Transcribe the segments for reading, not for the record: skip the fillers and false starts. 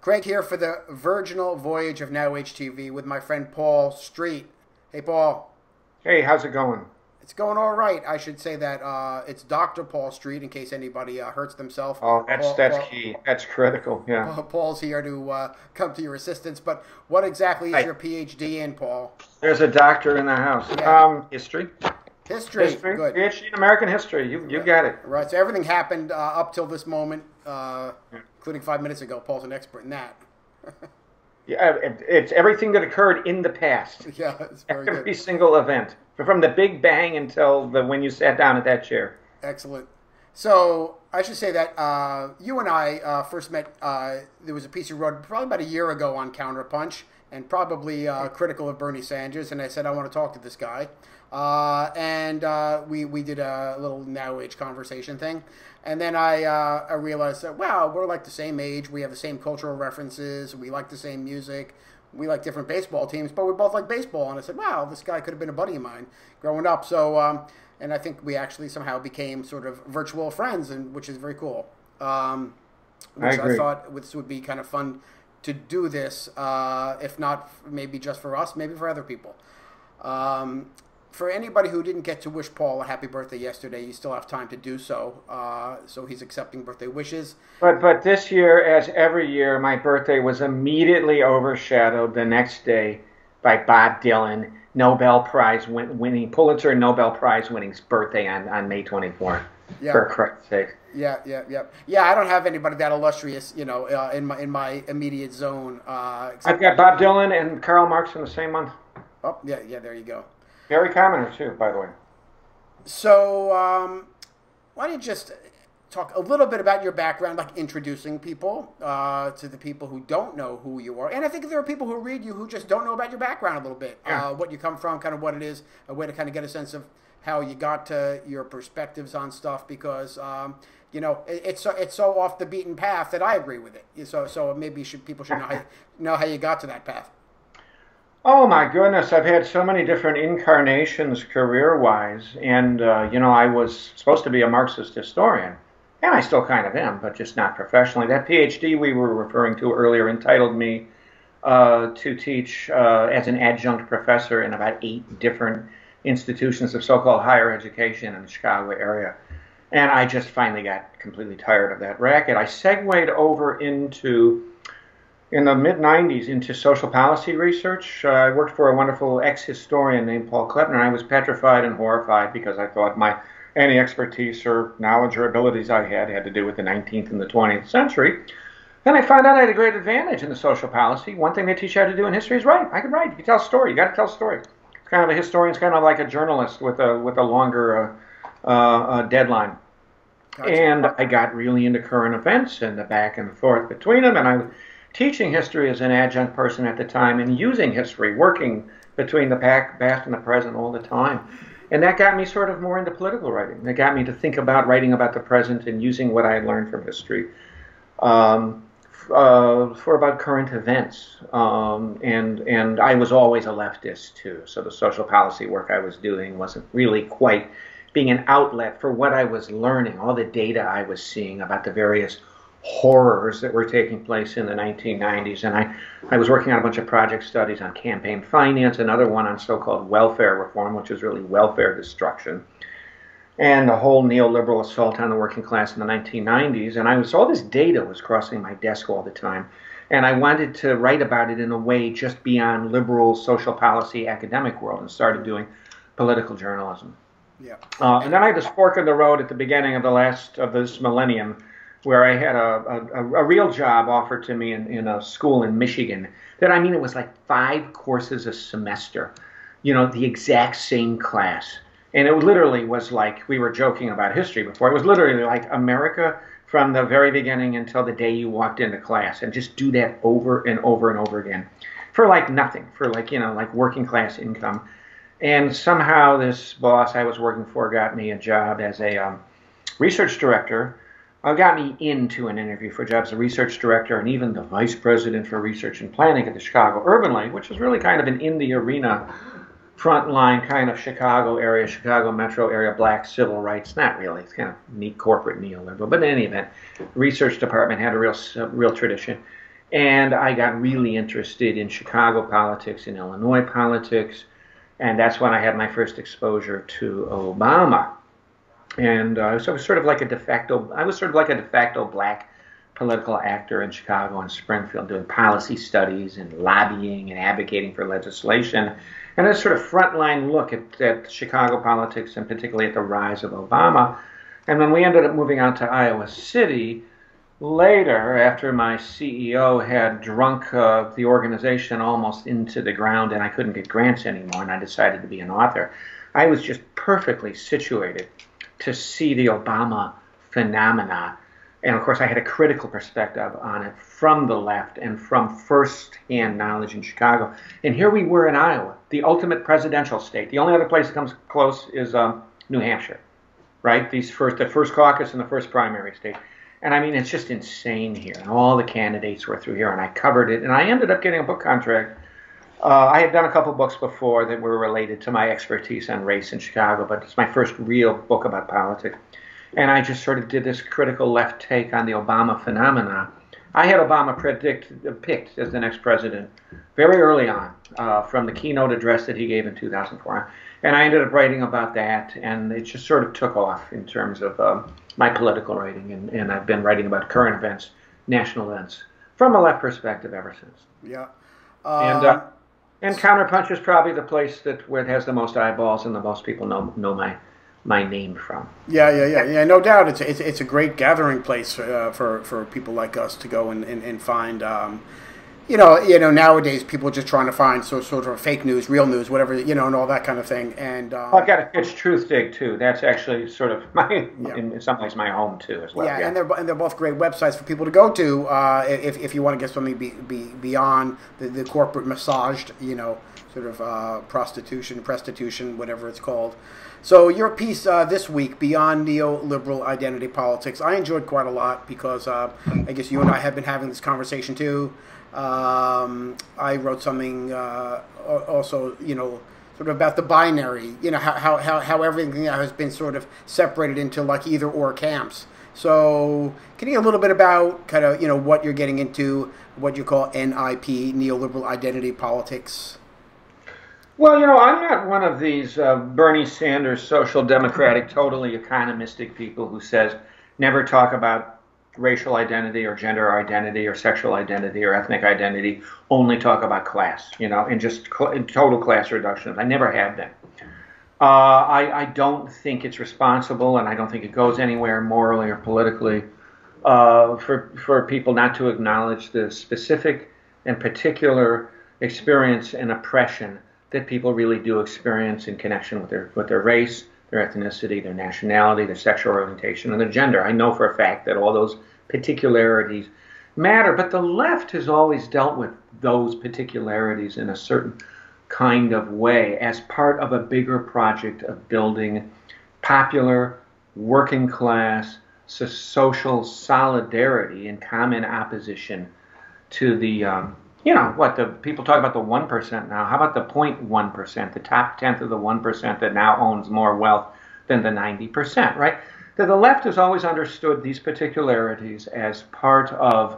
Craig here for the Virginal Voyage of Now HTV with my friend Paul Street. Hey, Paul. Hey, how's it going? It's going all right. I should say that it's Dr. Paul Street in case anybody hurts themselves. Oh, that's key. That's critical. Yeah. Paul's here to come to your assistance. But what exactly is your PhD in, Paul? There's a doctor in the house. Yeah. History. History. Good. PhD in American history. You got it. Right. So everything happened up till this moment, including 5 minutes ago. Paul's an expert in that. Yeah, it's everything that occurred in the past. Yeah, it's very good. Every single event, from the Big Bang until when you sat down at that chair. Excellent. So I should say that you and I first met. There was a piece you wrote probably about a year ago on Counterpunch, and probably critical of Bernie Sanders. And I said I want to talk to this guy, and we did a little Now Age conversation thing. And then I realized that, wow, we're like the same age. We have the same cultural references. We like the same music. We like different baseball teams, but we both like baseball. And I said, wow, this guy could have been a buddy of mine growing up. So, and I think we actually somehow became sort of virtual friends, and which is very cool. Which I thought this would be kind of fun to do this, if not maybe just for us, maybe for other people. For anybody who didn't get to wish Paul a happy birthday yesterday, you still have time to do so. So he's accepting birthday wishes. But this year, as every year, my birthday was immediately overshadowed the next day by Bob Dylan, Nobel Prize winning, Pulitzer and Nobel Prize winning birthday on May 24th. Yeah. For Christ's sake. Yeah. I don't have anybody that illustrious, in my immediate zone. I've got Bob Dylan and Karl Marx in the same month. Oh, yeah, there you go. Very commoner, too, by the way. So, why don't you just talk a little bit about your background, like introducing people to the people who don't know who you are. And I think there are people who read you who just don't know about your background a little bit, what you come from, kind of what it is, a way to kind of get a sense of how you got to your perspectives on stuff, because, it's so off the beaten path that I agree with it. So maybe people should know how you got to that path. Oh my goodness, I've had so many different incarnations career-wise, and I was supposed to be a Marxist historian, and I still kind of am, but just not professionally. That PhD we were referring to earlier entitled me to teach as an adjunct professor in about 8 different institutions of so-called higher education in the Chicago area, and I just finally got completely tired of that racket. I segued over in the mid-90s into social policy research. I worked for a wonderful ex-historian named Paul Kleppner. I was petrified and horrified because I thought any expertise or knowledge or abilities I had to do with the 19th and the 20th century. Then I found out I had a great advantage in the social policy. One thing they teach you how to do in history is write. I can write. You can tell a story. You got to tell a story. It's kind of a historian's kind of like a journalist with a longer deadline. Gotcha. And I got really into current events and the back and forth between them, and I teaching history as an adjunct person at the time and using history, working between the past and the present all the time. And that got me sort of more into political writing. It got me to think about writing about the present and using what I had learned from history for about current events. And I was always a leftist too, so the social policy work I was doing wasn't really quite being an outlet for what I was learning, all the data I was seeing about the various horrors that were taking place in the 1990s. And I was working on a bunch of project studies on campaign finance, another one on so-called welfare reform, which is really welfare destruction, and the whole neoliberal assault on the working class in the 1990s. And all this data was crossing my desk all the time. And I wanted to write about it in a way just beyond liberal social policy academic world, and started doing political journalism. Yeah. And then I had this fork in the road at the beginning of this millennium, where I had a real job offered to me in a school in Michigan. It was like 5 courses a semester, the exact same class. And it literally was like, we were joking about history before, it was literally like America from the very beginning until the day you walked into class, and just do that over and over and over again for like nothing, for like working class income. And somehow this boss I was working for got me a job as a research director. Got me into an interview for a job as a research director and even the vice president for research and planning at the Chicago Urban League, which was really kind of an in the arena, frontline kind of Chicago area, Chicago metro area, black civil rights. Not really. It's kind of neat corporate neoliberal. But in any event, the research department had a real tradition. And I got really interested in Chicago politics, in Illinois politics, and that's when I had my first exposure to Obama. And so I was sort of like a de facto black political actor in Chicago and Springfield, doing policy studies and lobbying and advocating for legislation, and a sort of frontline look at Chicago politics and particularly at the rise of Obama. And when we ended up moving out to Iowa City, later, after my CEO had drunk the organization almost into the ground and I couldn't get grants anymore and I decided to be an author, I was just perfectly situated to see the Obama phenomena. And of course, I had a critical perspective on it from the left and from first-hand knowledge in Chicago. And here we were in Iowa, the ultimate presidential state. The only other place that comes close is New Hampshire, right? The first caucus and the first primary state. And I mean, it's just insane here. And all the candidates were through here, and I covered it. And I ended up getting a book contract. I had done a couple books before that were related to my expertise on race in Chicago, but it's my first real book about politics. And I just sort of did this critical left take on the Obama phenomena. I had Obama picked as the next president very early on from the keynote address that he gave in 2004. And I ended up writing about that, and it just sort of took off in terms of my political writing. And I've been writing about current events, national events, from a left perspective ever since. Yeah. And Counterpunch is probably the place where it has the most eyeballs and the most people know my name from. Yeah. No doubt, it's a great gathering place for people like us to go and find. You know, nowadays people are just trying to find sort of fake news, real news, whatever, and all that kind of thing. And I've got a Pitch Truth Dig too. That's actually sort of in some ways my home too as well. Yeah, and they're both great websites for people to go to if you want to get something beyond the corporate massaged, sort of prostitution, whatever it's called. So your piece this week, Beyond Neoliberal Identity Politics, I enjoyed quite a lot because I guess you and I have been having this conversation too. I wrote something also, sort of about the binary, how everything has been sort of separated into like either or camps. So can you get a little bit about kind of, what you're getting into, what you call NIP, neoliberal identity politics? Well, I'm not one of these Bernie Sanders, social democratic, totally economistic people who says never talk about racial identity or gender identity or sexual identity or ethnic identity, only talk about class, and just total class reductions. I never have been. I don't think it's responsible, and I don't think it goes anywhere morally or politically for people not to acknowledge the specific and particular experience and oppression that people really do experience in connection with their race, their ethnicity, their nationality, their sexual orientation, and their gender. I know for a fact that all those particularities matter, but the left has always dealt with those particularities in a certain kind of way as part of a bigger project of building popular, working class, social solidarity in common opposition to the the people talk about the 1% now. How about the 0.1%, the top tenth of the 1% that now owns more wealth than the 90%, right? The left has always understood these particularities as part of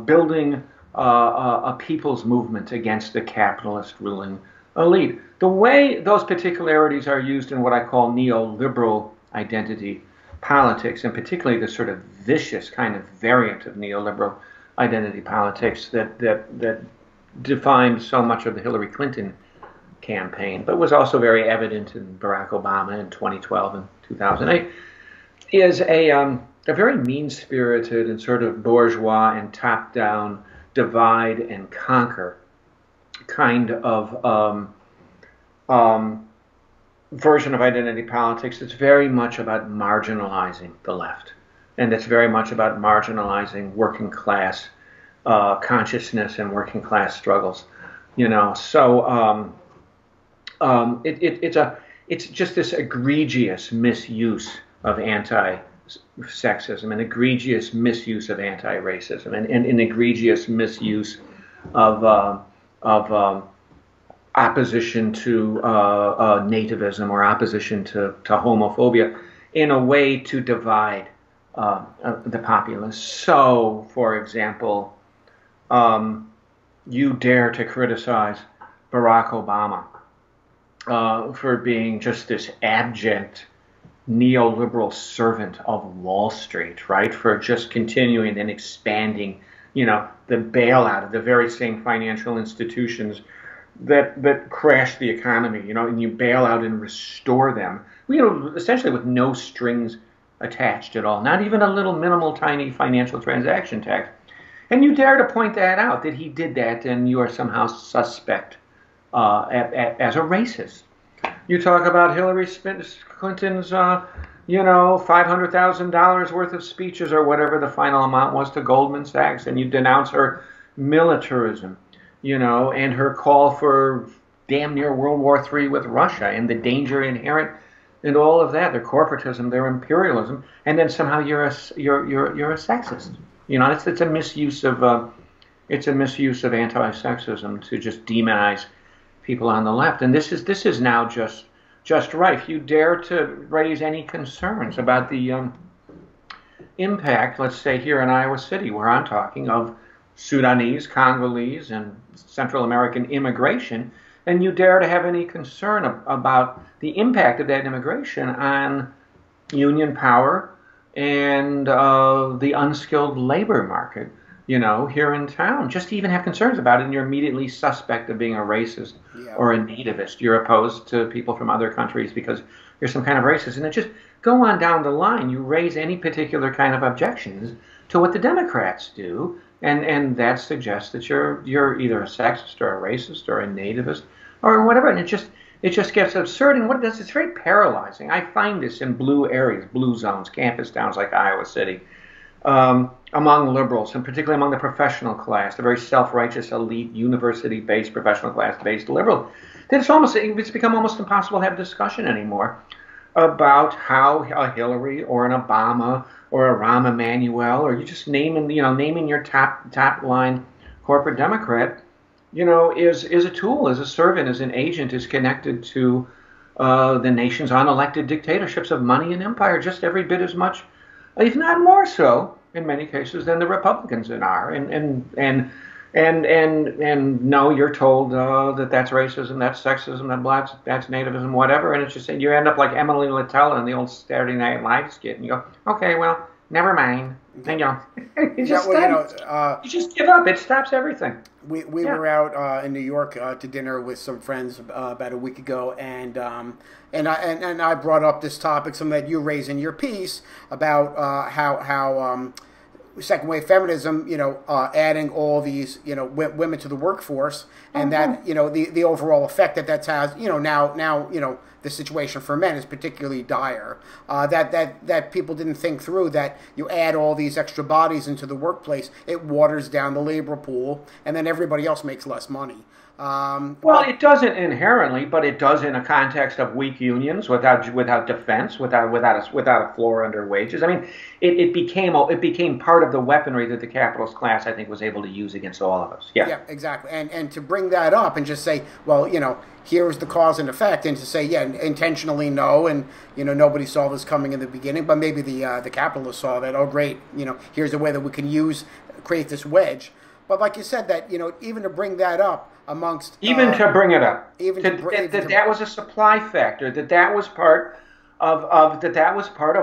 building a people's movement against the capitalist ruling elite. The way those particularities are used in what I call neoliberal identity politics, and particularly the sort of vicious kind of variant of neoliberal identity politics that defined so much of the Hillary Clinton campaign, but was also very evident in Barack Obama in 2012 and 2008, is a very mean-spirited and sort of bourgeois and top-down divide and conquer kind of version of identity politics. It's very much about marginalizing the left. And it's very much about marginalizing working class consciousness and working class struggles, So it's just this egregious misuse of anti-sexism, an egregious misuse of anti-racism, and an egregious misuse of opposition to nativism or opposition to homophobia in a way to divide the populace. So, for example, you dare to criticize Barack Obama for being just this abject neoliberal servant of Wall Street, right? For just continuing and expanding, the bailout of the very same financial institutions that crash the economy, and you bail out and restore them, essentially with no strings attached at all, not even a little minimal tiny financial transaction tax. And you dare to point that out, that he did that, and you are somehow suspect as a racist. You talk about Hillary Clinton's, $500,000 worth of speeches or whatever the final amount was to Goldman Sachs, and you denounce her militarism, and her call for damn near World War III with Russia and the danger inherent in all of that, their corporatism, their imperialism, and then somehow you're a sexist. It's a misuse of anti-sexism to just demonize people on the left, and this is now just right. If you dare to raise any concerns about the impact, let's say here in Iowa City, where I'm talking, of Sudanese, Congolese, and Central American immigration, and you dare to have any concern about the impact of that immigration on union power and the unskilled labor market, here in town, just to even have concerns about it, and you're immediately suspect of being a racist or a nativist. You're opposed to people from other countries because you're some kind of racist. And it just go on down the line. You raise any particular kind of objections to what the Democrats do, and that suggests that you're either a sexist or a racist or a nativist or whatever. And it just gets absurd. And what it does, it's very paralyzing. I find this in blue areas, blue zones, campus towns like Iowa City. Among liberals, and particularly among the professional class, the very self-righteous, elite, university-based, professional class-based liberal, that it's become almost impossible to have a discussion anymore about how a Hillary or an Obama or a Rahm Emanuel, or you just naming your top line corporate Democrat, is a tool, is a servant, is an agent, is connected to the nation's unelected dictatorships of money and empire just every bit as much, if not more so, in many cases, than the Republicans are. And no, you're told that that's racism, that's sexism, that's nativism, whatever. And it's just you end up like Emily Littell in the old Saturday Night Live skit, and you go, okay, well, never mind. And you just you just give up. It stops everything. We were out in New York to dinner with some friends about a week ago, and I brought up this topic, something that you raised in your piece about how second wave feminism, adding all these women to the workforce, and that the overall effect that has now the situation for men is particularly dire. That people didn't think through, that you add all these extra bodies into the workplace, it waters down the labor pool, and then everybody else makes less money. It doesn't inherently, but it does in a context of weak unions, without defense, without a floor under wages. I mean, it became part of the weaponry that the capitalist class, I think, was able to use against all of us. Yeah, exactly. And to bring that up and just say, well, here's the cause and effect, and to say, intentionally no, and nobody saw this coming in the beginning, but maybe the capitalists saw that. Oh, great, here's a way that we can create this wedge. But like you said, that even to bring that up amongst to bring it up, that was a supply factor, that was part of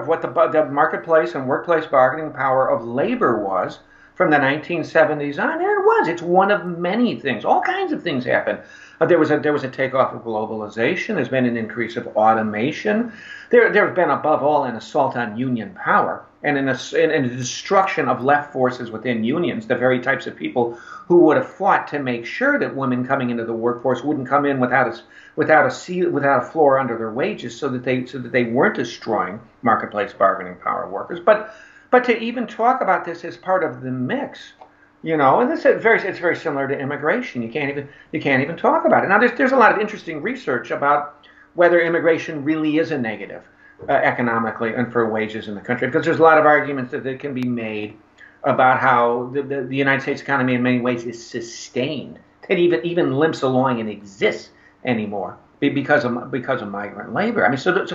what the marketplace and workplace bargaining power of labor was from the 1970s on. And it's one of many things. All kinds of things happen. There was a takeoff of globalization. There's been an increase of automation. There's been, above all, an assault on union power and a destruction of left forces within unions, the very types of people who would have fought to make sure that women coming into the workforce wouldn't come in without a floor under their wages, so that they weren't destroying marketplace bargaining power workers. But to even talk about this as part of the mix, and it's very similar to immigration. You can't even talk about it. Now, there's a lot of interesting research about whether immigration really is a negative economically and for wages in the country, because there's a lot of arguments that can be made about how the United States economy in many ways is sustained, that even limps along and exists anymore because of migrant labor. I mean, so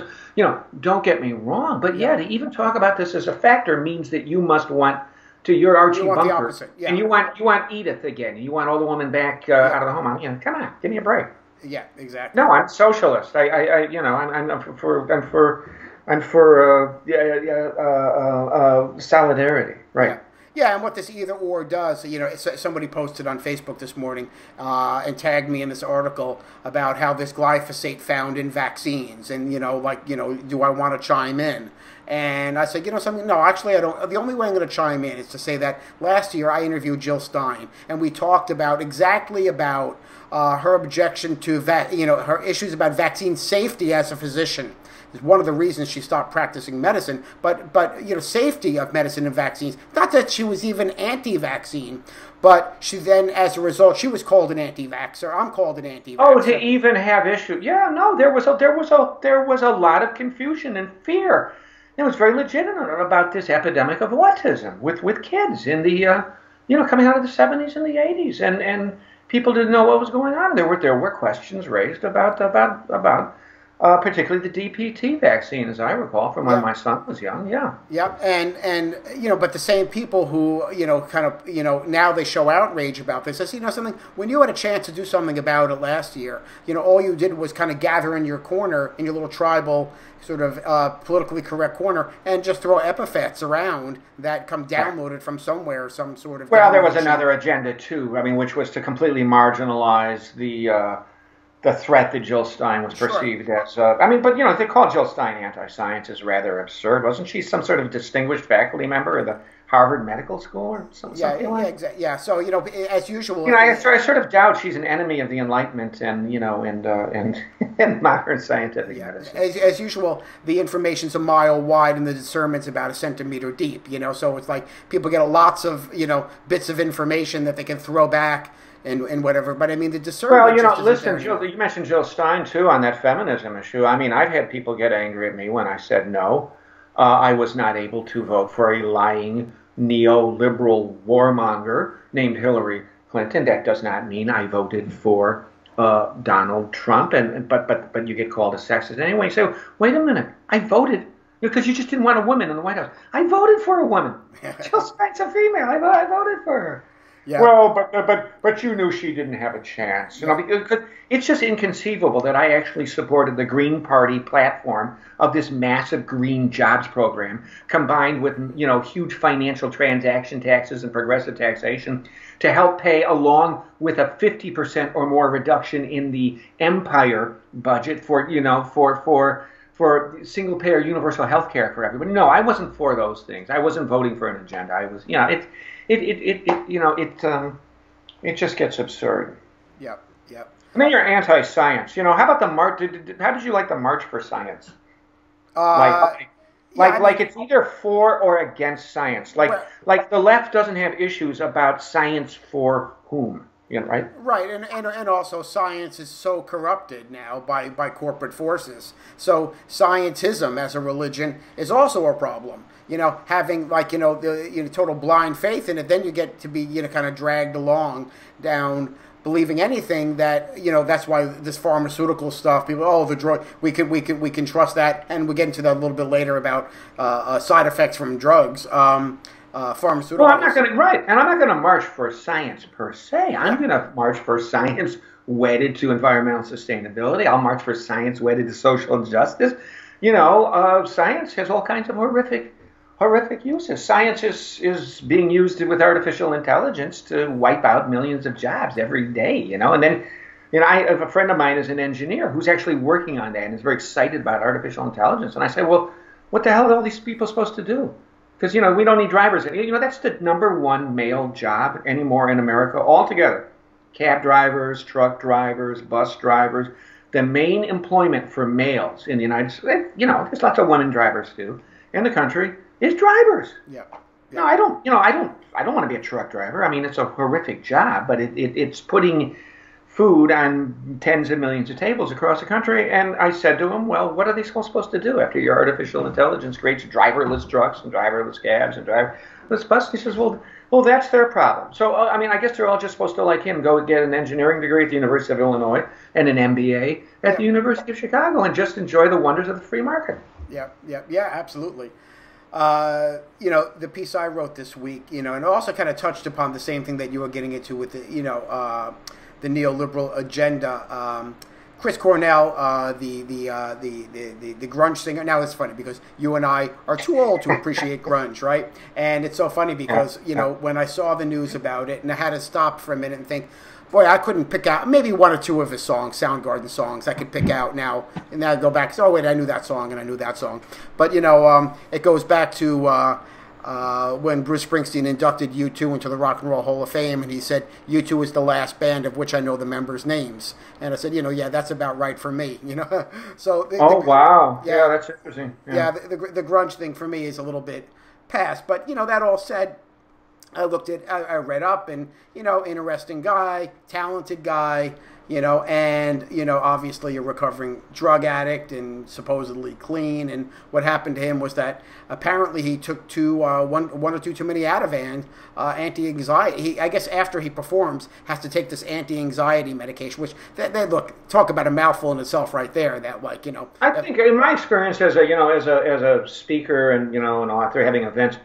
don't get me wrong, but yeah, to even talk about this as a factor means that you must want to your Archie Bunker, and you want Edith again. You want all the women back out of the home. I mean, come on, give me a break. Yeah, exactly. No, I'm socialist. I'm for solidarity, right? Yeah, and what this either or does, somebody posted on Facebook this morning and tagged me in this article about how this glyphosate found in vaccines, and do I want to chime in? And I said, something. No, actually, I don't. The only way I'm going to chime in is to say that last year I interviewed Jill Stein, and we talked about her objection to her issues about vaccine safety as a physician. Is one of the reasons she stopped practicing medicine, but safety of medicine and vaccines. Not that she was even anti-vaccine, but she then, as a result, she was called an anti-vaxxer. I'm called an anti-vaxxer. Oh, to even have issue? Yeah, no, there was a lot of confusion and fear. It was very legitimate about this epidemic of autism with kids in the coming out of the 70s and the 80s, and people didn't know what was going on. There were questions raised about particularly the DPT vaccine, as I recall, from when my son was young. Yeah. Yep. And but the same people who now they show outrage about this. I see, something. When you had a chance to do something about it last year, all you did was kind of gather in your corner, in your little tribal sort of politically correct corner, and just throw epithets around that come downloaded from somewhere, some sort of. Well, there was another agenda too. I mean, which was to completely marginalize the threat that Jill Stein was perceived as. But they call Jill Stein anti-science is rather absurd. Wasn't she some sort of distinguished faculty member of the Harvard Medical School or something? Exactly. Yeah. So as usual, I sort of doubt she's an enemy of the Enlightenment and modern scientific medicine. As usual, the information's a mile wide and the discernment's about a centimeter deep. So it's like people get lots of bits of information that they can throw back. And whatever, but I mean the discernment. Well, listen, Jill, you mentioned Jill Stein too on that feminism issue. I mean, I've had people get angry at me when I said no. I was not able to vote for a lying neoliberal warmonger named Hillary Clinton. That does not mean I voted for Donald Trump. But you get called a sexist anyway. So wait a minute, I voted because you just didn't want a woman in the White House. I voted for a woman. Jill Stein's a female. I voted for her. Yeah. Well, but you knew she didn't have a chance, because it's just inconceivable that I actually supported the Green Party platform of this massive green jobs program, combined with huge financial transaction taxes and progressive taxation, to help pay, along with a 50% or more reduction in the empire budget for single payer universal health care for everybody. No, I wasn't for those things. I wasn't voting for an agenda. I was, it just gets absurd. Yep. And then you're anti-science. How about the march? How did you like the March for Science? Like it's either for or against science. Like the left doesn't have issues about science for whom. Right? Right, and also science is so corrupted now by corporate forces. So scientism as a religion is also a problem. Having the total blind faith in it, then you get to be kind of dragged along down believing anything that that's why this pharmaceutical stuff, people, the drug, we can trust that, and we'll get into that a little bit later about side effects from drugs. Pharmaceuticals. Well, I'm not going to march for science per se. I'm going to march for science wedded to environmental sustainability. I'll march for science wedded to social justice. Science has all kinds of horrific uses. Science is being used with artificial intelligence to wipe out millions of jobs every day. And then, a friend of mine is an engineer who's actually working on that and is very excited about artificial intelligence. And I say, well, what the hell are all these people supposed to do? Because, we don't need drivers. That's the number one male job anymore in America altogether. Cab drivers, truck drivers, bus drivers. The main employment for males in the United States, there's lots of women drivers too, in the country, is drivers. Yeah. No, I don't want to be a truck driver. I mean, it's a horrific job, but it's putting food on tens of millions of tables across the country. And I said to him, well, what are they supposed to do after your artificial intelligence creates driverless trucks and driverless cabs and driverless buses? He says, well, that's their problem. So, I mean, I guess they're all just supposed to, like him, go get an engineering degree at the University of Illinois and an MBA at the University of Chicago and just enjoy the wonders of the free market. Yeah, absolutely. The piece I wrote this week, and it also kind of touched upon the same thing that you were getting into with the neoliberal agenda. Chris Cornell, the grunge singer. Now it's funny because you and I are too old to appreciate grunge, right? And it's so funny because when I saw the news about it, and I had to stop for a minute and think, boy, I couldn't pick out maybe one or two of his songs, Soundgarden songs, I could pick out now, and then I go back. So, oh wait, I knew that song and I knew that song. But it goes back to when Bruce Springsteen inducted U2 into the Rock and Roll Hall of Fame, and he said U2 is the last band of which I know the members' names. And I said, yeah, that's about right for me. So. Wow. Yeah, that's interesting. Yeah, the grunge thing for me is a little bit past. But that all said, I read up, and interesting guy, talented guy, and obviously a recovering drug addict and supposedly clean. And what happened to him was that apparently he took one or two too many Ativan, anti-anxiety. He, I guess, after he performs, has to take this anti-anxiety medication. Which look, talk about a mouthful in itself, right there. That I think in my experience as a speaker and an author having events,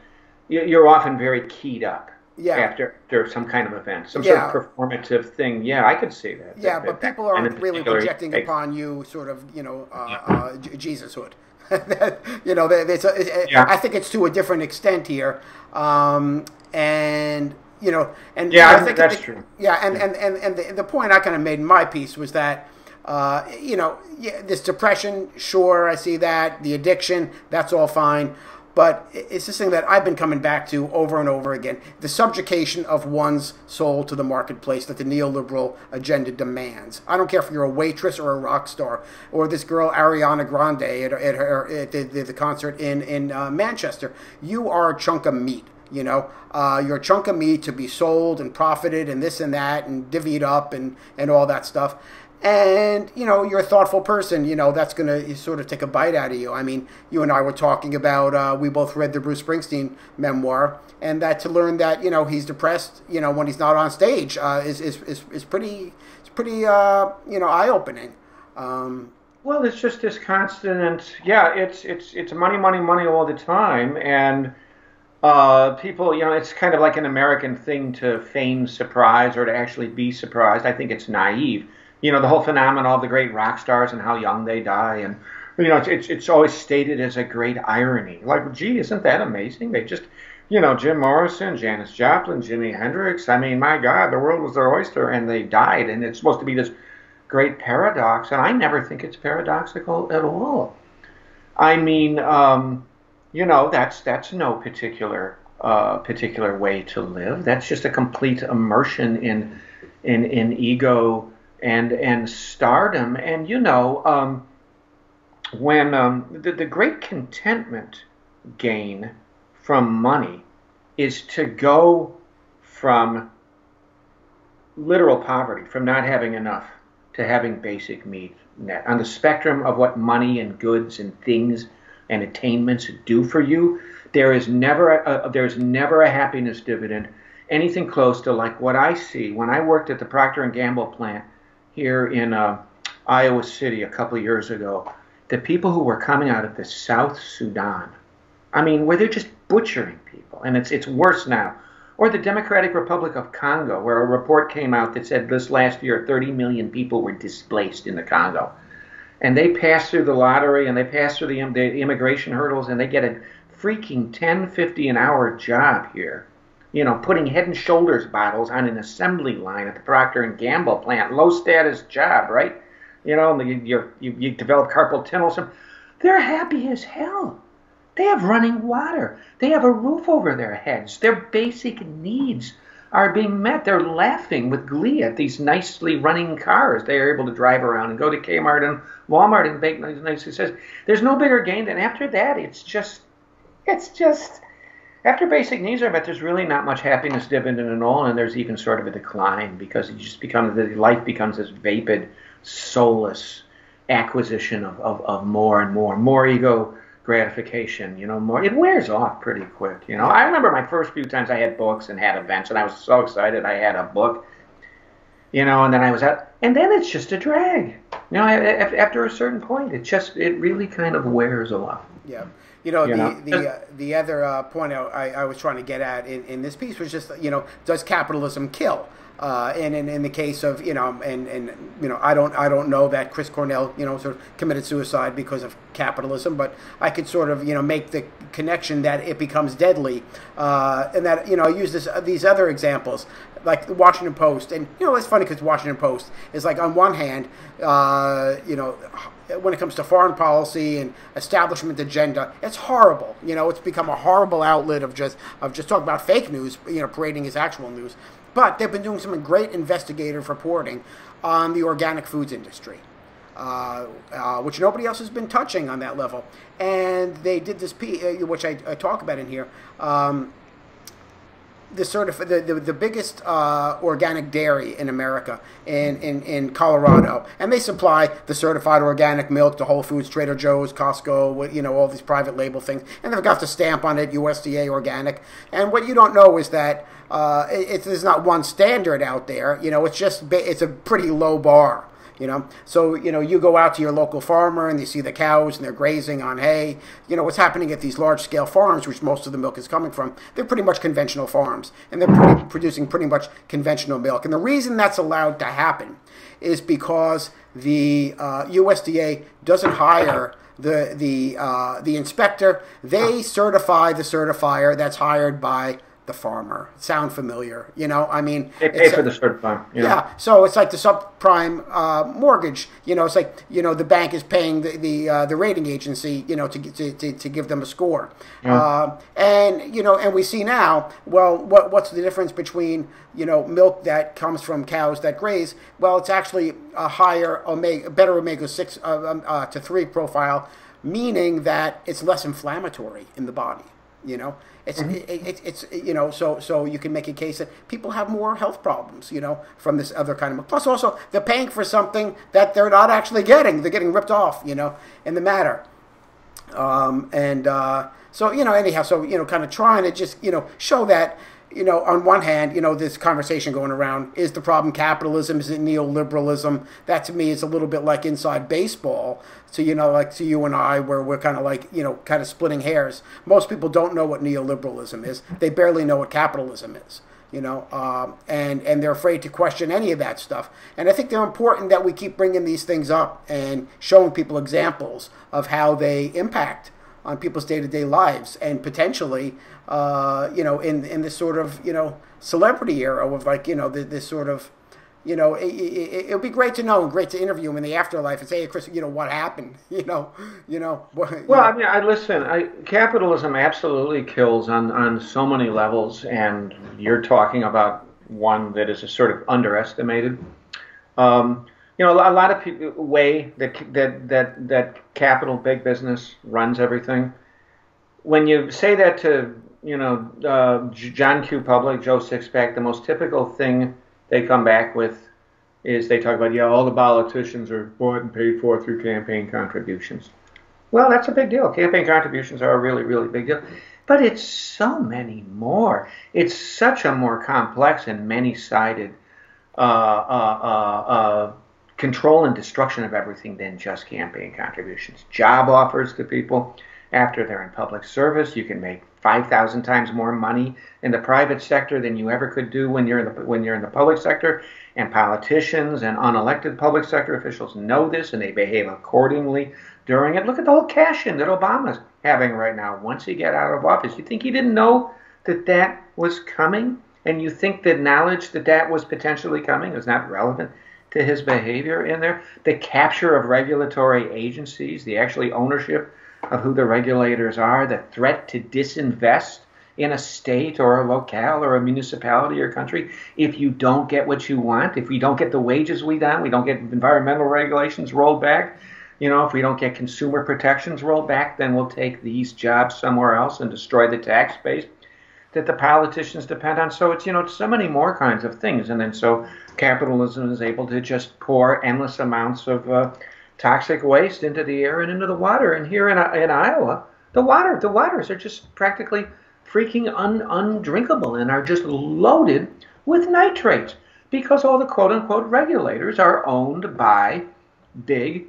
you're often very keyed up. Yeah. After some kind of event, some sort of performative thing. Yeah, I could see that. Yeah, but people aren't really projecting upon you sort of, Jesushood. I think it's to a different extent here. I think that's true. Yeah, and the point I kind of made in my piece was that, this depression, sure, I see that. The addiction, that's all fine. But it's this thing that I've been coming back to over and over again, the subjugation of one's soul to the marketplace that the neoliberal agenda demands. I don't care if you're a waitress or a rock star, or this girl Ariana Grande at the concert in Manchester. You are a chunk of meat. You're a chunk of meat to be sold and profited and this and that and divvied up and all that stuff. And, you're a thoughtful person, that's going to sort of take a bite out of you. I mean, you and I were talking about, we both read the Bruce Springsteen memoir, and that to learn that, he's depressed, when he's not on stage is pretty eye-opening. Well, it's just this constant, and it's money, money, money all the time. And people, it's kind of like an American thing to feign surprise or to actually be surprised. I think it's naive. The whole phenomenon of the great rock stars and how young they die. And, it's always stated as a great irony. Like, gee, isn't that amazing? They just, Jim Morrison, Janis Joplin, Jimi Hendrix. I mean, my God, the world was their oyster and they died. And it's supposed to be this great paradox. And I never think it's paradoxical at all. I mean, that's no particular way to live. That's just a complete immersion in ego and stardom. And when the great contentment gain from money is to go from literal poverty, from not having enough, to having basic needs met. On the spectrum of what money and goods and things and attainments do for you, there's never a happiness dividend anything close to like what I see when I worked at the Procter & Gamble plant here in Iowa City a couple of years ago. The people who were coming out of the South Sudan, I mean, where they're just butchering people, and it's worse now. Or the Democratic Republic of Congo, where a report came out that said this last year 30 million people were displaced in the Congo. And they pass through the lottery, and they pass through the immigration hurdles, and they get a freaking $10.50 an hour job here. Putting Head and Shoulders bottles on an assembly line at the Procter & Gamble plant. Low status job, right? You develop carpal tunnel. They're happy as hell. They have running water. They have a roof over their heads. Their basic needs are being met. They're laughing with glee at these nicely running cars they are able to drive around and go to Kmart and Walmart and bake nice success. There's no bigger gain than after that. It's just after basic needs are met, there's really not much happiness dividend at all, and there's even sort of a decline because it just becomes life becomes this vapid, soulless acquisition of more and more ego gratification. More. It wears off pretty quick. I remember my first few times I had books and had events, and I was so excited I had a book. And then I was out, and then it's just a drag. After a certain point, it really kind of wears off. Yeah. The other point I was trying to get at in this piece was just, does capitalism kill? And in the case of, I don't know that Chris Cornell, sort of committed suicide because of capitalism, but I could sort of, make the connection that it becomes deadly. And that, I use these other examples, like the Washington Post. And, it's funny because Washington Post is like, on one hand, when it comes to foreign policy and establishment agenda, it's horrible. It's become a horrible outlet of just talking about fake news, parading as actual news. But they've been doing some great investigative reporting on the organic foods industry, which nobody else has been touching on that level. And they did this piece, which I talk about in here. The biggest organic dairy in America in Colorado, and they supply the certified organic milk to Whole Foods, Trader Joe's, Costco, all these private label things, and they've got the stamp on it, USDA organic. And what you don't know is that there's not one standard out there. It's a pretty low bar. So you go out to your local farmer and you see the cows and they're grazing on hay. What's happening at these large scale farms, which most of the milk is coming from, they're pretty much conventional farms, and they're producing pretty much conventional milk. And the reason that's allowed to happen is because the USDA doesn't hire the inspector. They certify the certifier that's hired by the farmer. Sound familiar? They pay for the certifier. Yeah. So it's like the subprime mortgage. It's like the bank is paying the rating agency to give them a score. Yeah. And we see now. Well, what's the difference between milk that comes from cows that graze? Well, it's actually a better omega-6 to 3 profile, meaning that it's less inflammatory in the body. So you can make a case that people have more health problems, from this other kind of milk. Plus, also they're paying for something that they're not actually getting. They're getting ripped off, in the matter. Anyhow, kind of trying to just show that. On one hand, this conversation going around, is the problem capitalism? Is it neoliberalism? That to me is a little bit like inside baseball. So, like to you and I, where we're kind of like, kind of splitting hairs. Most people don't know what neoliberalism is. They barely know what capitalism is, and they're afraid to question any of that stuff. And I think they're important that we keep bringing these things up and showing people examples of how they impact on people's day-to-day lives, and potentially, in this sort of, celebrity era of like, this sort of, it would be great to know and great to interview him in the afterlife and say, hey, Chris, what happened? Well, capitalism absolutely kills on so many levels, and you're talking about one that is a sort of underestimated. A lot of people weigh that capital, big business runs everything. When you say that to John Q. Public, Joe Sixpack, the most typical thing they come back with is they talk about all the politicians are bought and paid for through campaign contributions. Well, that's a big deal. Campaign contributions are a really, really big deal. But it's so many more. It's such a more complex and many-sided control and destruction of everything than just campaign contributions. Job offers to people after they're in public service. You can make 5,000 times more money in the private sector than you ever could do when you're in the public sector. And politicians and unelected public sector officials know this, and they behave accordingly during it. Look at the whole cash-in that Obama's having right now. Once he got out of office, you think he didn't know that was coming? And you think the knowledge that was potentially coming is not relevant to his behavior in there? The capture of regulatory agencies, the actually ownership of who the regulators are, the threat to disinvest in a state or a locale or a municipality or country if you don't get what you want, if we don't get the wages we don't get environmental regulations rolled back, if we don't get consumer protections rolled back, then we'll take these jobs somewhere else and destroy the tax base. that the politicians depend on. So it's, it's so many more kinds of things. And then so capitalism is able to just pour endless amounts of toxic waste into the air and into the water. And here in Iowa, the waters are just practically freaking undrinkable and are just loaded with nitrates because all the quote-unquote regulators are owned by big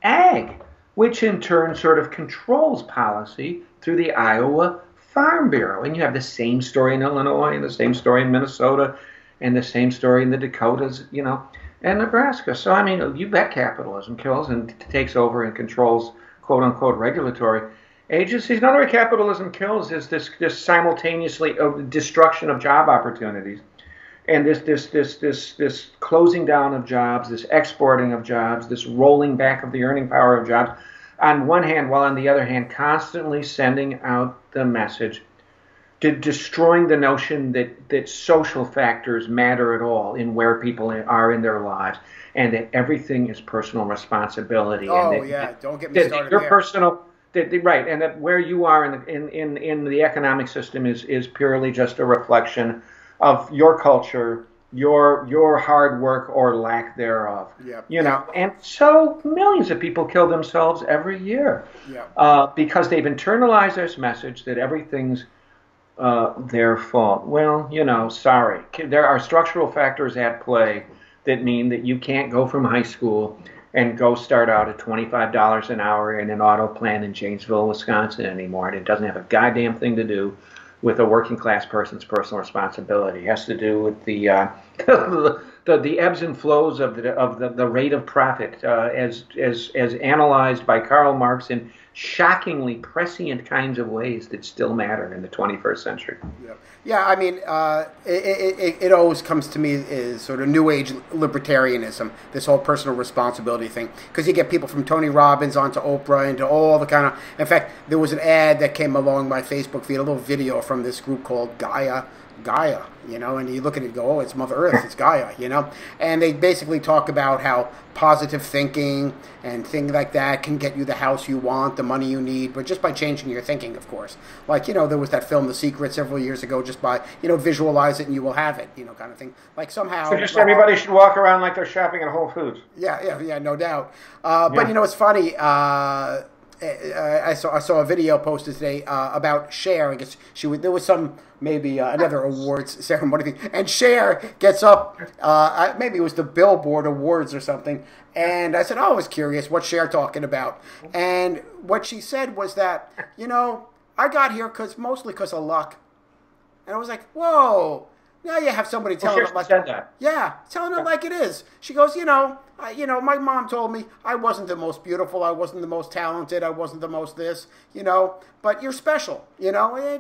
ag, which in turn sort of controls policy through the Iowa Farm Bureau. And you have the same story in Illinois and the same story in Minnesota and the same story in the Dakotas, and Nebraska. So, I mean, you bet capitalism kills and takes over and controls quote-unquote regulatory agencies. Another way capitalism kills is this simultaneously destruction of job opportunities. And this closing down of jobs, this exporting of jobs, this rolling back of the earning power of jobs, on one hand, while on the other hand, constantly sending out the message to destroying the notion that social factors matter at all in where people are in their lives, and that everything is personal responsibility. Oh, and don't get me started your there. personal, right, and that where you are in the economic system is purely just a reflection of your culture, your hard work or lack thereof. And so millions of people kill themselves every year because they've internalized this message that everything's their fault. Well, sorry. There are structural factors at play that mean that you can't go from high school and go start out at $25 an hour in an auto plant in Janesville, Wisconsin anymore. And it doesn't have a goddamn thing to do with a working class person's personal responsibility. It has to do with the ebbs and flows of the rate of profit as analyzed by Karl Marx in shockingly prescient kinds of ways that still matter in the 21st century. Yeah, I mean, it always comes to me as sort of New Age libertarianism, this whole personal responsibility thing. Because you get people from Tony Robbins onto Oprah into all the kind of... In fact, there was an ad that came along my Facebook feed, a little video from this group called Gaia, and you look at it and go, oh, it's Mother Earth, it's Gaia, and they basically talk about how positive thinking and things like that can get you the house you want, the money you need, but just by changing your thinking, of course. Like, there was that film, The Secret, several years ago, just by, visualize it and you will have it, kind of thing. Like somehow... So just everybody should walk around like they're shopping at Whole Foods. Yeah, no doubt. But, it's funny... I saw a video posted today about Cher. I guess there was some maybe another awards ceremony thing, and Cher gets up. Maybe it was the Billboard Awards or something. And I said, I was curious, what's Cher talking about? And what she said was that I got here mostly because of luck. And I was like, whoa. Now you have somebody telling it like that. Yeah, telling it like it is. She goes, my mom told me I wasn't the most beautiful, I wasn't the most talented, I wasn't the most this, but you're special,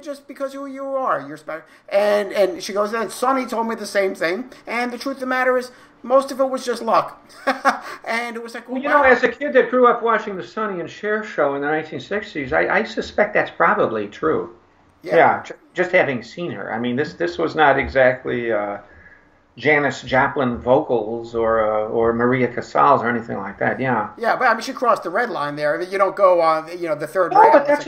just because who you are, you're special. And she goes, and Sonny told me the same thing, and the truth of the matter is, most of it was just luck. And it was like, wow. As a kid that grew up watching the Sonny and Cher show in the 1960s, I suspect that's probably true. Yeah, just having seen her. I mean, this was not exactly Janis Joplin vocals or Maria Casals or anything like that. Yeah. Yeah, but I mean, she crossed the red line there. You don't go on, the third rail. Oh, but that's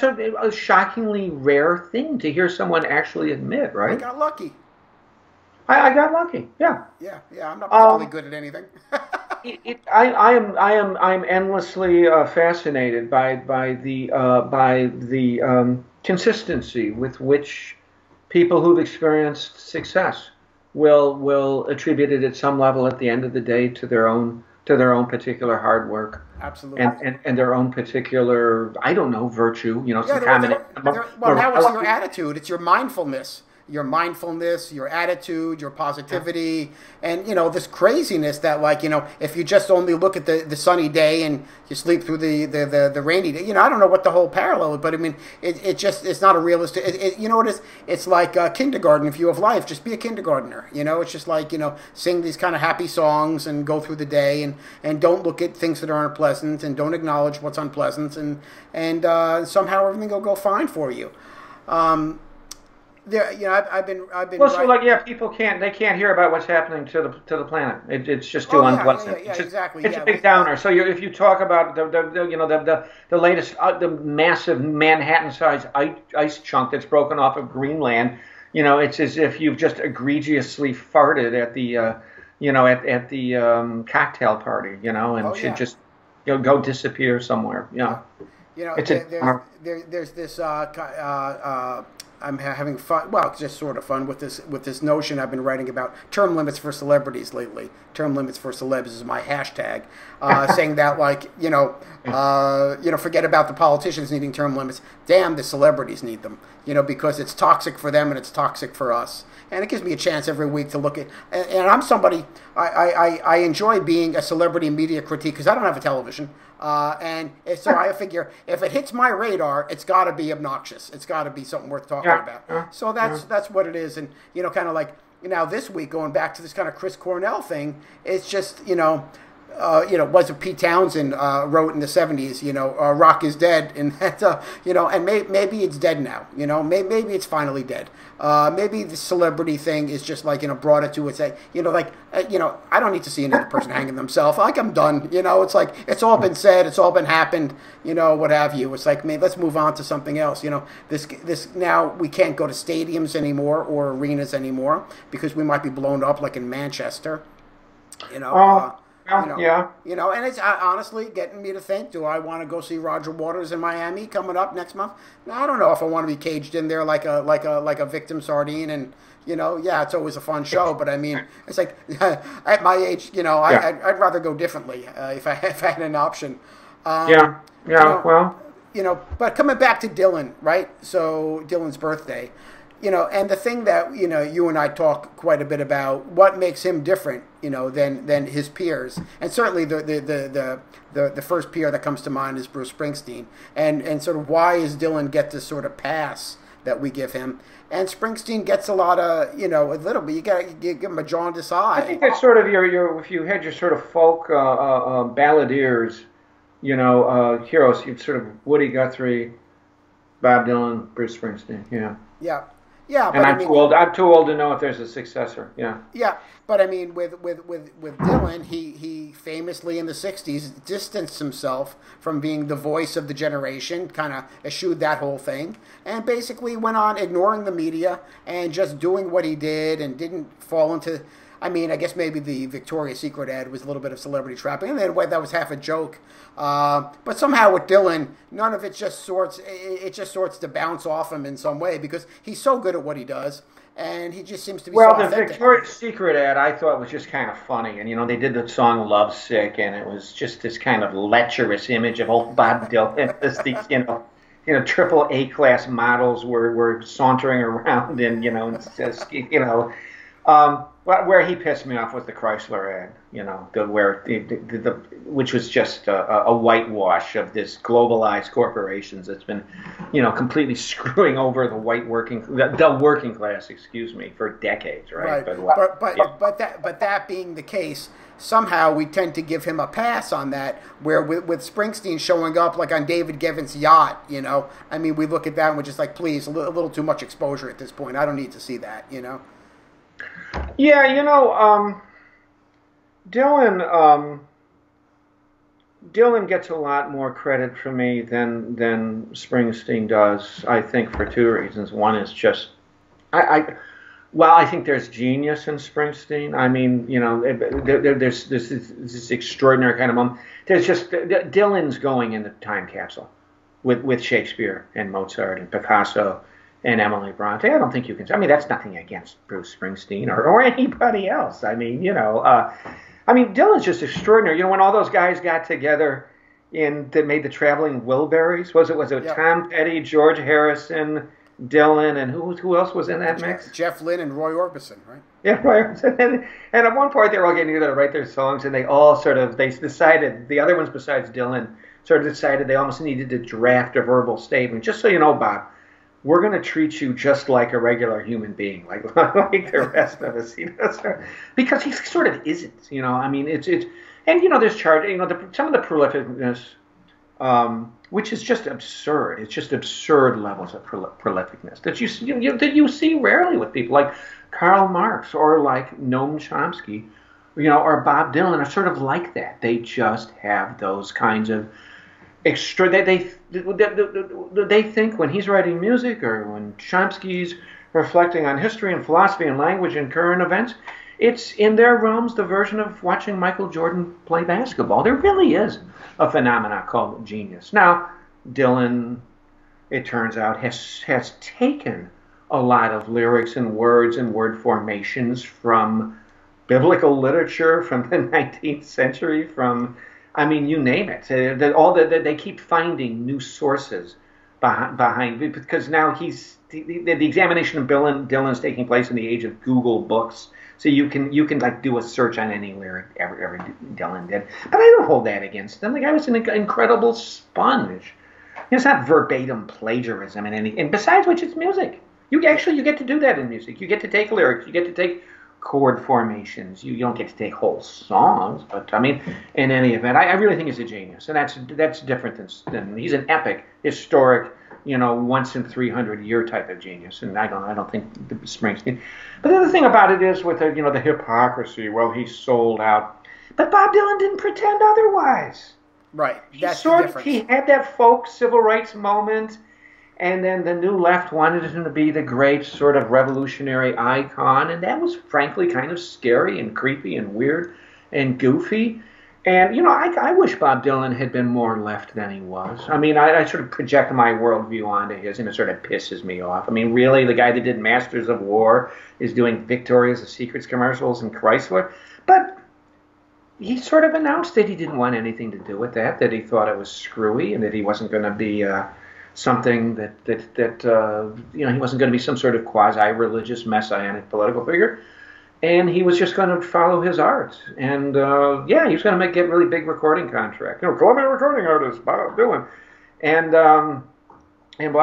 a shockingly rare thing to hear someone actually admit, right? I got lucky. I got lucky. Yeah. Yeah. I'm not particularly good at anything. I'm endlessly fascinated by the consistency with which people who've experienced success will attribute it at some level at the end of the day to their own particular hard work. Absolutely. And their own particular, I don't know, virtue. Some combination. Well, now it's your attitude. It's your mindfulness. Your attitude, your positivity, and this craziness that if you just only look at the sunny day and you sleep through the rainy day, I don't know what the whole parallel is, but I mean it's not a realistic. What it is? It's like a kindergarten view of life. Just be a kindergartner. It's just like sing these kind of happy songs and go through the day and don't look at things that are unpleasant and don't acknowledge what's unpleasant and somehow everything will go fine for you. there, you know, I've been Well, so right. like, yeah, people can't hear about what's happening to the planet. It's just too Oh yeah, yeah, yeah, unpleasant. yeah, exactly. It's a Yeah, big downer. So if you talk about the latest the massive Manhattan-sized ice chunk that's broken off of Greenland, it's as if you've just egregiously farted at the at the cocktail party, oh and should yeah, just go disappear somewhere. yeah. You know, It's a downer. there's this. I'm having fun. Well, just sort of fun with this notion I've been writing about term limits for celebrities lately. Term limits for celebs is my hashtag, saying that like forget about the politicians needing term limits. Damn, the celebrities need them. Because it's toxic for them and it's toxic for us. And it gives me a chance every week to look at. And I'm somebody I enjoy being a celebrity media critique because I don't have a television. So I figure if it hits my radar, it's got to be obnoxious. It's got to be something worth talking about. So that's what it is. And kind of like this week, going back to this kind of Chris Cornell thing, it's just was it Pete Townsend wrote in the 70s, rock is dead, and that, and maybe it's dead now, maybe it's finally dead. Maybe the celebrity thing is just like, brought it to its, I don't need to see another person hanging themselves. Like, I'm done, it's like, it's all been said, it's all been happened, what have you. It's like, man, let's move on to something else. This now we can't go to stadiums anymore or arenas anymore because we might be blown up like in Manchester, Yeah. And it's honestly getting me to think: do I want to go see Roger Waters in Miami coming up next month? Now, I don't know if I want to be caged in there like a victim sardine, and yeah, it's always a fun show. But I mean, it's like at my age, I'd rather go differently if I had an option. Well, But coming back to Dylan, right? So Dylan's birthday. And the thing that you and I talk quite a bit about, what makes him different, than his peers, and certainly the first peer that comes to mind is Bruce Springsteen, and sort of why does Dylan get this sort of pass that we give him, and Springsteen gets a lot of a little bit. You got to give him a jaundiced eye. I think that's sort of your if you had your sort of folk balladeers, heroes, you'd sort of Woody Guthrie, Bob Dylan, Bruce Springsteen, Yeah. Yeah, but I'm too old. I'm too old to know if there's a successor. Yeah. Yeah, but I mean, with Dylan, he famously in the '60s distanced himself from being the voice of the generation, kind of eschewed that whole thing, and basically went on ignoring the media and just doing what he did, and didn't fall into. I mean, I guess maybe the Victoria's Secret ad was a little bit of celebrity trapping, and then that was half a joke. But somehow with Dylan, none of it just sorts. It just sorts to bounce off him in some way because he's so good at what he does, and he just seems to be. Well, so the authentic. Victoria's Secret ad I thought was just kind of funny, and they did the song "Lovesick," and it was just this kind of lecherous image of old Bob Dylan as these triple A class models were sauntering around, and where he pissed me off was the Chrysler ad, which was just a whitewash of this globalized corporations that's been, completely screwing over the working class, for decades, right? But that being the case, somehow we tend to give him a pass on that. Where with Springsteen showing up like on David Gevin's yacht, I mean, we look at that and we're just like, please, a little too much exposure at this point. I don't need to see that, Yeah, Dylan gets a lot more credit from me than Springsteen does. I think for two reasons. One is just I think there's genius in Springsteen. I mean, there's this extraordinary kind of moment. There's just Dylan's going in the time capsule with Shakespeare and Mozart and Picasso and Emily Bronte. I don't think you can. I mean, that's nothing against Bruce Springsteen or anybody else. I mean, Dylan's just extraordinary. When all those guys got together that made the Traveling Wilburys, was it Yeah. Tom Petty, George Harrison, Dylan, and who else was in that mix? Jeff Lynne and Roy Orbison, right? Yeah, right. And at one point they were all getting together to write their songs, and they all they decided, the other ones besides Dylan, sort of decided they almost needed to draft a verbal statement. Just so you know, Bob, we're going to treat you just like a regular human being, like the rest of us, because he sort of isn't, I mean, it's and there's some of the prolificness which is just absurd. It's just absurd levels of prolificness that you see rarely with people like Karl Marx or like Noam Chomsky, or Bob Dylan are sort of like that. They just have those kinds of extra. They think when he's writing music or when Chomsky's reflecting on history and philosophy and language and current events, it's in their realms the version of watching Michael Jordan play basketball. There really is a phenomenon called genius. Now, Dylan, it turns out, has taken a lot of lyrics and words and word formations from biblical literature, from the 19th century, from, I mean, you name it. They keep finding new sources behind because now the examination of Dylan is taking place in the age of Google Books. So you can like do a search on any lyric ever Dylan did. But I don't hold that against him. The guy was an incredible sponge. It's not verbatim plagiarism in any. And besides which, it's music. You get to do that in music. You get to take lyrics. You get to take chord formations. You don't get to take whole songs. But I mean, in any event, I really think he's a genius, and that's different than he's an epic, historic, once in 300 year type of genius. And I don't think Springsteen. But the other thing about it is with the hypocrisy. Well, he sold out, but Bob Dylan didn't pretend otherwise. Right. That's the difference. He had that folk civil rights moment, and then the New Left wanted him to be the great sort of revolutionary icon, and that was frankly kind of scary and creepy and weird and goofy. And, I wish Bob Dylan had been more left than he was. I mean, I sort of project my worldview onto his, and it sort of pisses me off. I mean, really, the guy that did Masters of War is doing Victoria's Secrets commercials and Chrysler? But he sort of announced that he didn't want anything to do with that he thought it was screwy, and that he wasn't going to be something that he wasn't going to be some sort of quasi-religious messianic political figure. And he was just going to follow his art. And, he was going to get really big recording contract. Columbia recording artist, Bob Dylan. And blah,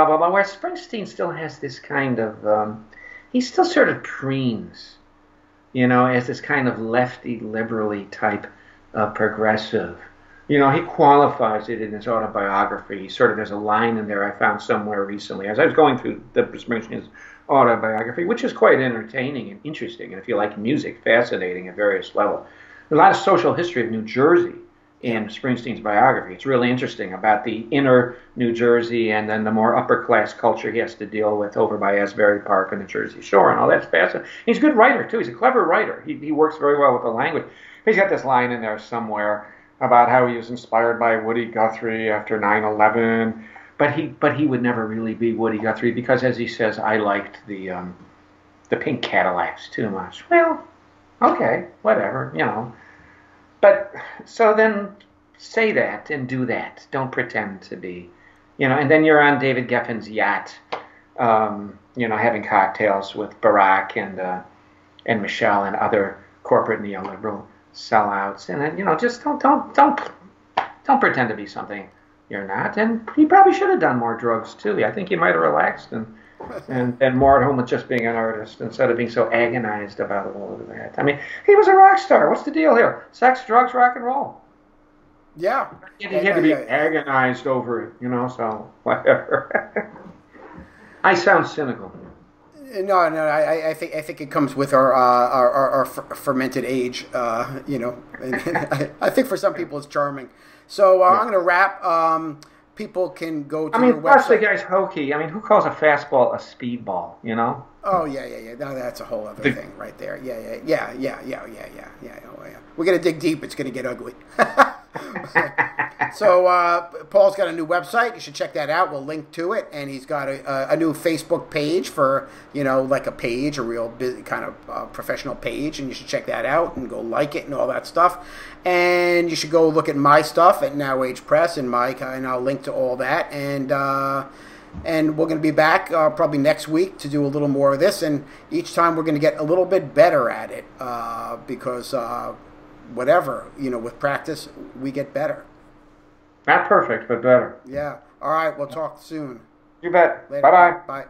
blah, blah. Whereas Springsteen still has this kind of, he still sort of preens, as this kind of lefty, liberally type progressive. He qualifies it in his autobiography. There's a line in there I found somewhere recently. As I was going through the Springsteen's autobiography, which is quite entertaining and interesting, and if you like music, fascinating at various levels. There's a lot of social history of New Jersey in Springsteen's biography. It's really interesting about the inner New Jersey and then the more upper class culture he has to deal with over by Asbury Park and the Jersey Shore, and all that's fascinating. He's a good writer, too. He's a clever writer. He works very well with the language. He's got this line in there somewhere about how he was inspired by Woody Guthrie after 9/11. But he would never really be Woody Guthrie because, as he says, I liked the pink Cadillacs too much. Well, okay, whatever, But so then say that and do that. Don't pretend to be, And then you're on David Geffen's yacht, having cocktails with Barack and Michelle and other corporate neoliberal sellouts, and then just don't pretend to be something you're not. And he probably should have done more drugs too. I think he might have relaxed and more at home with just being an artist instead of being so agonized about all of that. I mean, he was a rock star. What's the deal here? Sex, drugs, rock and roll. Yeah. He had to be agonized over it, so whatever. I sound cynical. No, I think it comes with our fermented age, And I think for some people it's charming. So I'm going to wrap. People can go to your website. Plus the guy's hokey. I mean, who calls a fastball a speedball, Oh, yeah. No, that's a whole other thing right there. Yeah. Oh, yeah. We're going to dig deep. It's going to get ugly. So Paul's got a new website. You should check that out. We'll link to it. And he's got a new Facebook page for, like a page, a real kind of professional page. And you should check that out and go like it and all that stuff. And you should go look at my stuff at Now Age Press and I'll link to all that. And we're going to be back probably next week to do a little more of this. And each time we're going to get a little bit better at it because whatever, with practice, we get better. Not perfect, but better. Yeah. All right. We'll talk soon. You bet. Later. Bye-bye. Bye.